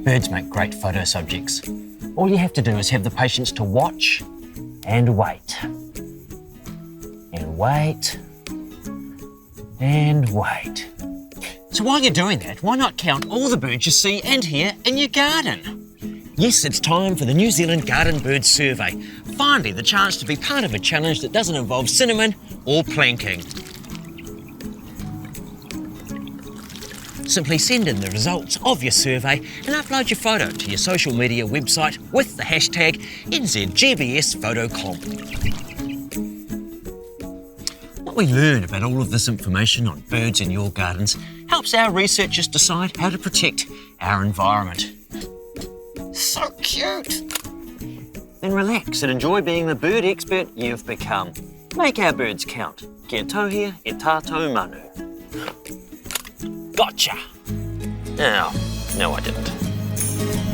Birds make great photo subjects. All you have to do is have the patience to watch and wait. And wait. And wait. So while you're doing that, why not count all the birds you see and hear in your garden? Yes, it's time for the New Zealand Garden Bird Survey. Finally, the chance to be part of a challenge that doesn't involve cinnamon or planking. Simply send in the results of your survey and upload your photo to your social media website with the hashtag NZGBSPhotoComp. What we learn about all of this information on birds in your gardens helps our researchers decide how to protect our environment. So cute! Then relax and enjoy being the bird expert you've become. Make our birds count. Kia tohia e tātou manu. Gotcha! No, I didn't.